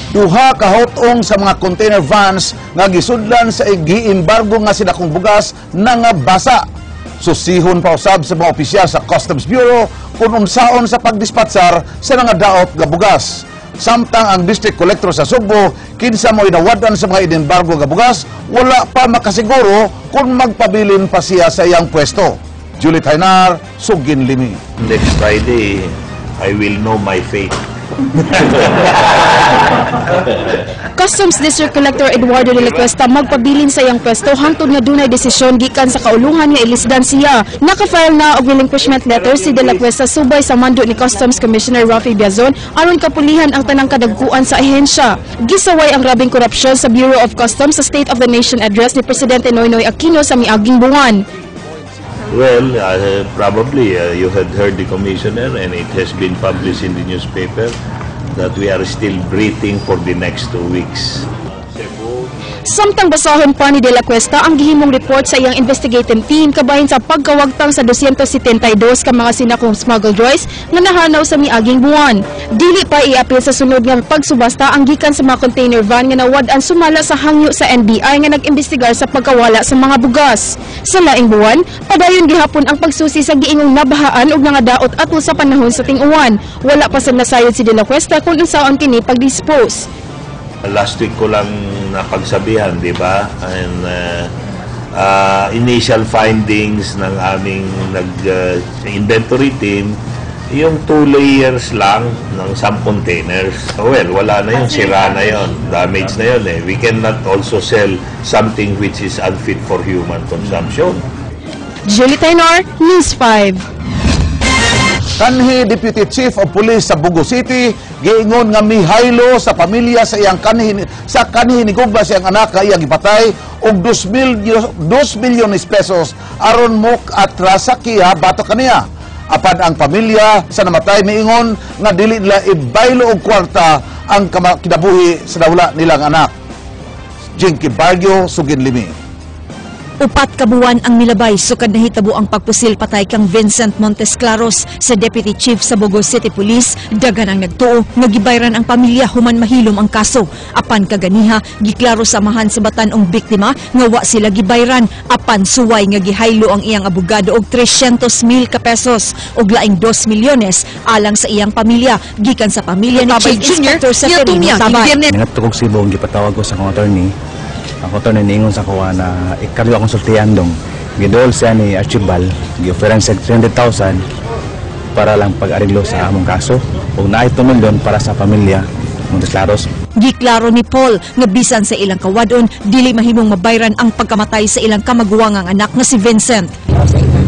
Duha ka hotong sa mga container vans nga gisudlan sa gi-embargo nga sinakong bugas na nga basa. Susihon pa usab sa mga opisyal sa Customs Bureau kung unsaon sa pagdispatsar sa mga daot nga bugas. Samtang ang District Collector sa Sugbo, kinsa mo inawadan sa mga inembargo nga bugas, wala pa makasiguro kung magpabilin pa siya sa iyang pwesto. Julie Tainar, Sugin Limi. Next Friday, I will know my fate. Customs District Collector Eduardo de la Cuesta magpabilin sa iyang pwesto hangtod nga dunay desisyon gikan sa kaulungan nga ilisdan siya. Naka-file na og relinquishment letter si de la Cuesta subay sa mando ni Customs Commissioner Rafi Biazon aron kapulihan ang tanang kadagkuan sa ahensya. Gisaway ang grabing korupsyon sa Bureau of Customs sa State of the Nation address ni Presidente Noynoy Aquino sa miaging buwan. Well, probably you had heard the commissioner and it has been published in the newspaper that we are still breathing for the next 2 weeks. Samtang basahon pa ni De La Cuesta ang gihimong report sa iyang investigative team kabahin sa pagkawagtang sa 272 ka mga sinakong smuggled rice nga nahanaw sa miaging buwan. Dili pa iapil sa sunod nga pagsubasta ang gikan sa mga container van nga nawad-an sumala sa hangyo sa NBI nga nag-imbestigar sa pagkawala sa mga bugas. Sa laing buwan, padayon gihapon ang pagsusi sa giingong nabahaan ug mga daot ato sa panahon sa ting-uwan. Wala pa sa nasayod si De La Cuesta kung unsaon kini pag-dispose. Last week ko lang napagsabihan, di ba? And initial findings ng aming inventory team, yung 2 layers lang ng some containers. Well, wala na yun, sira na yun, damage na yun eh. We cannot also sell something which is unfit for human consumption. Julie Tainar, News 5. Kanhi Deputy Chief of Police sa Bugo City giingon nga mihaylo sa pamilya sa iyang kanhi ni Gugba sa iyang anak nga iyang gipatay og 2 milyon pesos aron mo atras sa kiha bato kaniya. Apan ang pamilya sa namatay miingon nga dili nila ibaylo og kwarta ang kinabuhi sa dawla nilang anak. Jinky Bargio, Sugin Limi. 4 ka buwan ang milabay sukad nahitabo ang pagpusil patay kang Vincent Montesclaros sa Deputy Chief sa Bugo City Police. Dagan ang nagtuo nga gibayran ang pamilya human mahilom ang kaso. Apan kaganiha giklaro samahan sa batan-ong biktima nga wa sila gibayran apan suway nga gihaylo ang iyang abogado og 300,000 ka pesos ug laing 2 milyones alang sa iyang pamilya gikan sa pamilya ni Chief Inspector Seferino Tabay. Nagtukog sibong gipatawag ko sa akong attorney. Ako to ningon sa kuha na ikaryo akong sultihan dong. Gidol siya ni Archibald, gi-offeran sa 300,000 para lang pag-ariglo sa among kaso. Ug naay 2 milyon para sa pamilya Montesclaros. Giklaro ni Paul nga bisan sa ilang kawadon dili mahimong mabayran ang pagkamatay sa ilang kamaguwangang anak nga si Vincent.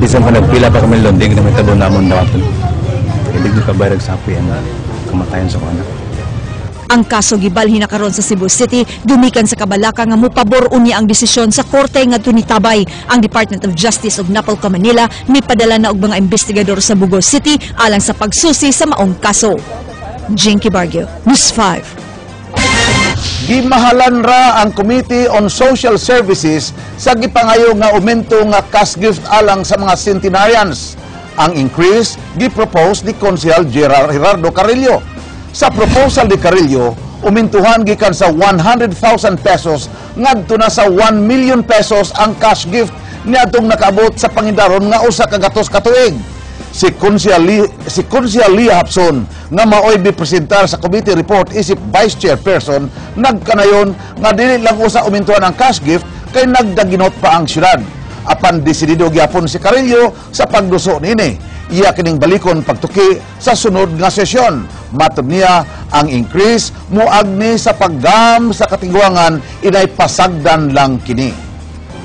Bisan pa nagpila pa kami lon, di na may tabo namon dawaton. Hindi ko kabayrag sa apoy ang kamatayan sa anak. Ang kaso gibalhin na karon sa Cebu City, dumikan sa kabalaka nga mupabor unya ang desisyon sa korte nga tunitabay. Ang Department of Justice of Napolca, Manila mipadala na og mga investigador sa Bugo City alang sa pagsusi sa maong kaso. Jinky Bargio, News 5. Gimahalan ra ang Committee on Social Services sa gipangayo nga aumento nga cash gift alang sa mga centenarians. Ang increase gipropose ni Konsehal Gerardo Carrillo. Sa proposal ni Carrillo, umintuhan gikan sa 100,000 pesos ngadto na sa 1 million pesos ang cash gift niadtong nakaabot sa pangindaron nga usa ka gatos ka tuig. Si Konsehal Lia Hapson nga maoy bipresentar sa committee report isip Vice Chairperson nagkanayon nga dili lang usa umintuhan ang cash gift kay nagdaginot pa ang syudad. Apan desidido gyapon si Carrillo sa pagduso niini. Iya kining balikon pagtuki sa sunod nga sesyon. Matod niya ang increase muagni sa paggam sa katingguangan inay pasagdan lang kini.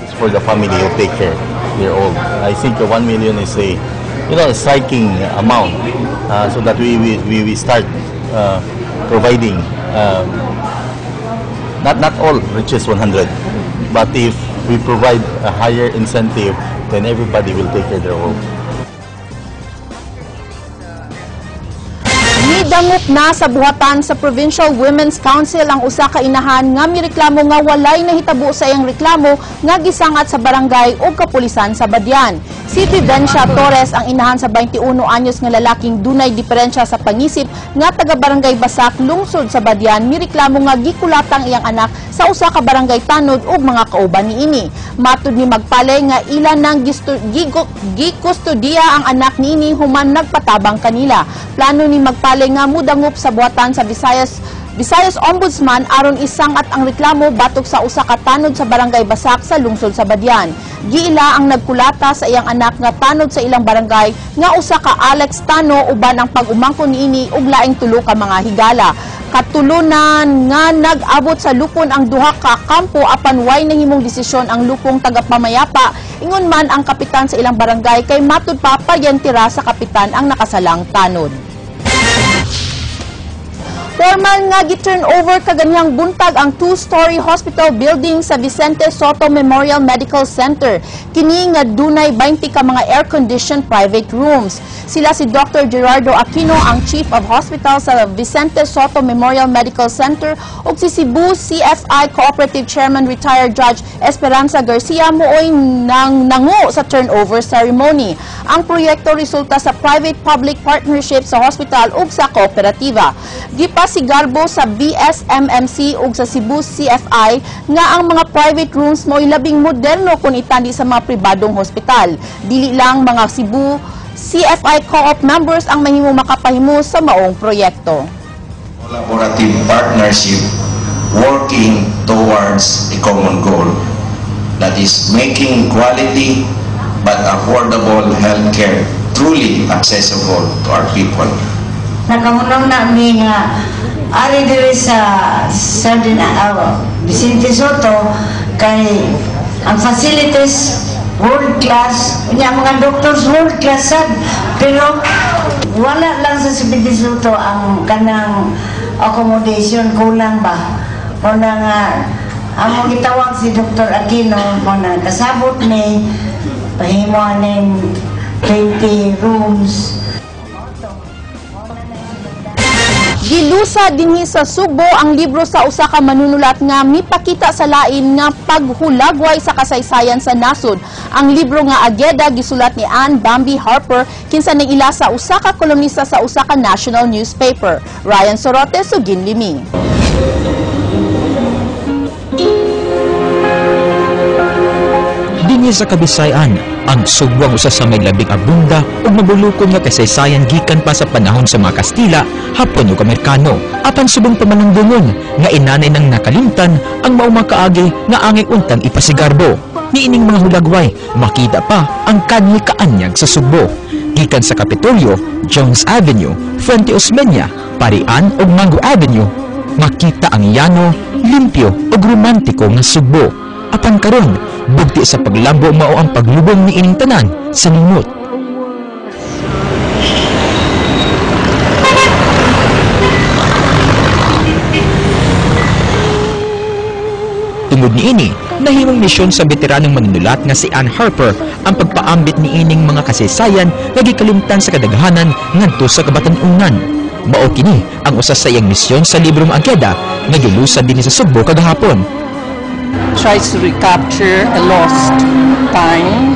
It's for the family who take care their old. I think 1 million is a striking amount so that we start providing not all reaches 100, but if we provide a higher incentive, then everybody will take care of their old. Mudangop na sa buhatan sa Provincial Women's Council ang usa ka inahan nga mireklamo nga walay nahitabo sa iyang reklamo nga gisangat sa barangay ug kapulisan sa Badian. Si Vivencia Torres ang inahan sa 21 anyos nga lalaking dunay diferensya sa pangisip nga taga barangay Basak, lungsod sa Badian, mireklamo nga gikulatang iyang anak sa usa ka barangay tanod ug mga kauban niini. Matud ni Magpalay nga ilan nang gikustodiya ang anak niini human nagpatabang kanila. Plano ni Magpalay nga mudangop sa buhatan sa Visayas Ombudsman aron isangat ang reklamo batok sa usa ka tanod sa barangay Basak sa lungsod sa Badian. Giila ang nagkulata sa iyang anak nga tanod sa ilang barangay nga usa ka Alex Tano uban ang pag-umangkon niini ug laing tulo ka mga higala. Katulunan nga nag-abot sa lupon ang duha ka kampo apan way nahimong desisyon ang lupong tagapamayapa. Ingon man ang kapitan sa ilang barangay kay matud pa paryentira sa kapitan ang nakasalang tanod. Formal nga gi-turn over kaganyang buntag ang 2-story hospital building sa Vicente Soto Memorial Medical Center. Kini nga dunay 20 ka mga air-conditioned private rooms. Sila si Dr. Gerardo Aquino, ang Chief of Hospital sa Vicente Soto Memorial Medical Center, ug si Cebu CFI Cooperative Chairman Retired Judge Esperanza Garcia mooy nangu sa turnover ceremony. Ang proyekto resulta sa private-public partnership sa hospital ug sa kooperatiba. Si Garbo sa BSMMC ug sa Cebu CFI nga ang mga private rooms mo'y labing moderno kung itandi sa mga pribadong hospital. Dili lang mga Cebu CFI co-op members ang mahimo makapahimo sa maong proyekto. Collaborative partnership working towards a common goal, that is making quality but affordable healthcare truly accessible to our people. Nakamunong namin nga ari diri sa Vicente Soto kay ang facilities world class, unya mga doctors world class sad, pero wala lang sa Vicente Soto ang kanang accommodation, kulang ba? Muna nga among gitawag si Dr. Aquino muna kasabot ni pahimuan ng 20 rooms. Gilusa dinhi sa Subo ang libro sa usa ka manunulat nga mipakita sa lain nga paghulagway sa kasaysayan sa nasod. Ang libro nga Ageda gisulat ni Anne Bambi Harper kinsa nagila sa usa ka kolumnista sa usa ka national newspaper. Ryan Sorote, Sugin Limi. Dinhi sa Kabisayan, ang Subo ang usa sa may labing abunda ug mabulukon nga kasaysayan gikan pa sa panahon sa mga Kastila, Hapon ug Amerikano. Apan subong pamanungdungon nga inanay nang nakalimtan ang mao makaagi nga angay untang ipasigarbo. Niining mga hulagway, makita pa ang kanhi kaanyag sa Subo. Gikan sa Kapitolyo, Jones Avenue, Fuente Osmeña, Parian ug Mango Avenue, makita ang yano, limpyo ug romantiko nga Subo. Apan karon, bugti sa paglambo mao ang paglubong ni ining tanan sa limot. Tungod niini, nahimong misyon sa veteranong manunulat nga si Anne Harper ang pagpaambit niining mga kasaysayan nga gikalimtan sa kadaghanan ngadto sa kabatan-unan. Mao kini ang usa sa iyang misyon sa librong Ageda nga gilusad dinhi sa Subo kagahapon. Tries to recapture a lost time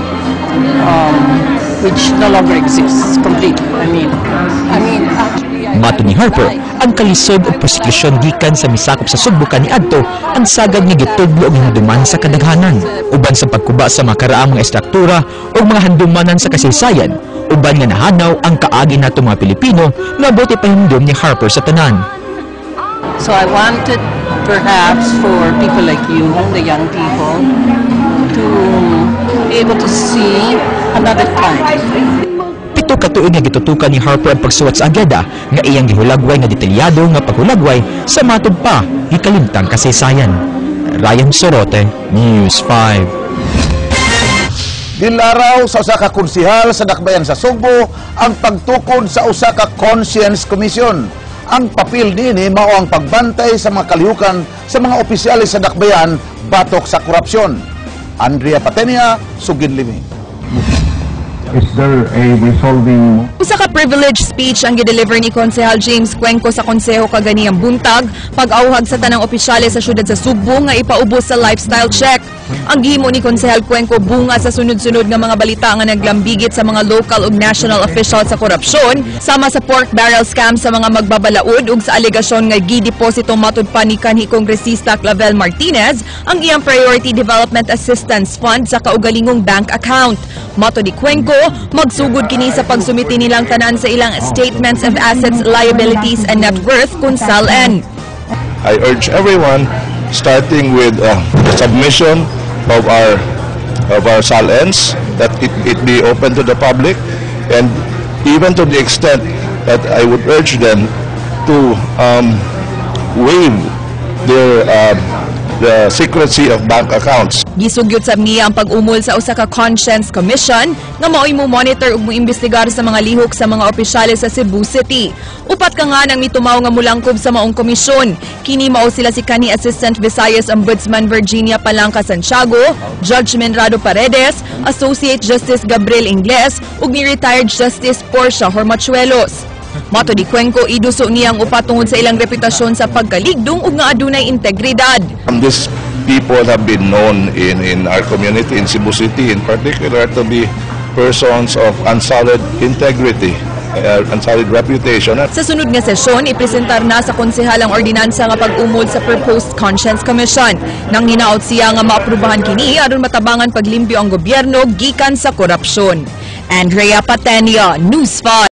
which no longer exists completely. I mean actually Mato ni Harper, ang kalisod o prosekusyon gikan sa misakop sa Subo kaniadto ang sagad nga gitudlo og hinduman sa kadaghanan uban sa pagkuba sa makaraang mga estruktura o mga handumanan sa kasaysayan uban nga nahanaw ang kaagi nato mga Pilipino nga buti pahindom ni Harper sa tanan. So I wanted perhaps for people like you, the young people, to be able to see another time. Pito ka tuig nga gitutukan ni Harper ang pagsuwat sa Ageda nga iyang gihulagway nga detalyado nga paghulagway sa matud pa gikalimtang kasaysayan. Ryan Sorote, News 5. Gilaraw sa usa ka konsehal sa Dakbayan sa Subo ang pagtukod sa usa ka Conscience Commission. Ang papel nini mao ang pagbantay sa mga kalihukan sa mga opisyalis sa Dakbayan batok sa korupsyon. Andrea Patenia, Sugin Limi. Is there a resolving... Usa ka privilege speech ang gideliver ni Konsehal James Cuenco sa konseho kaganiyang buntag pag-auhag sa tanang opisyale sa syudad sa Subo nga ipaubos sa lifestyle check. Ang gihimo ni Konsehal Cuenco bunga sa sunod-sunod nga mga balita nga naglambigit sa mga local ug national officials sa korupsyon sama sa pork barrel scam sa mga magbabalaod ug sa alegasyon nga gideposito matud pa ni kanhi kongresista Clavel Martinez ang iyang Priority Development Assistance Fund sa kaugalingong bank account. Mato ni Cuenco, magsugod kini sa pagsumiti nilang tanan sa ilang statements of assets, liabilities, and net worth kung SALN. I urge everyone, starting with the submission of our SALNs, that it be open to the public, and even to the extent that I would urge them to waive the secrecy of bank accounts. Gisugyot sa niya ang pag-umol sa usa ka Conscience Commission nga mao'y mo monitor ug moimbestigar sa mga lihok sa mga opisyale sa Cebu City. Upat ka nga nang mitumaw nga mulangkob sa maong komisyon. Kini mao sila si kanhi Assistant Visayas Ombudsman Virginia Palangka Santiago, Judge Menrado Paredes, Associate Justice Gabriel Ingles ug ni Retired Justice Portia Hormachuelos. Mato di Cuenco, iduso niyang upat tungod sa ilang reputasyon sa pagkaligdong ug nga adunay integridad. These people have been known in our community in Cebu City in particular to be persons of unsolid integrity, unsolid reputation. Sa sunod nga sesyon, ipresentar na sa konsehal ang ordinansa nga pag-umol sa Proposed Conscience Commission. Nang hinaot siya nga maaprubahan kini aron matabangan paglimpyo ang gobyerno gikan sa korupsyon. Andrea Patenio, News 5.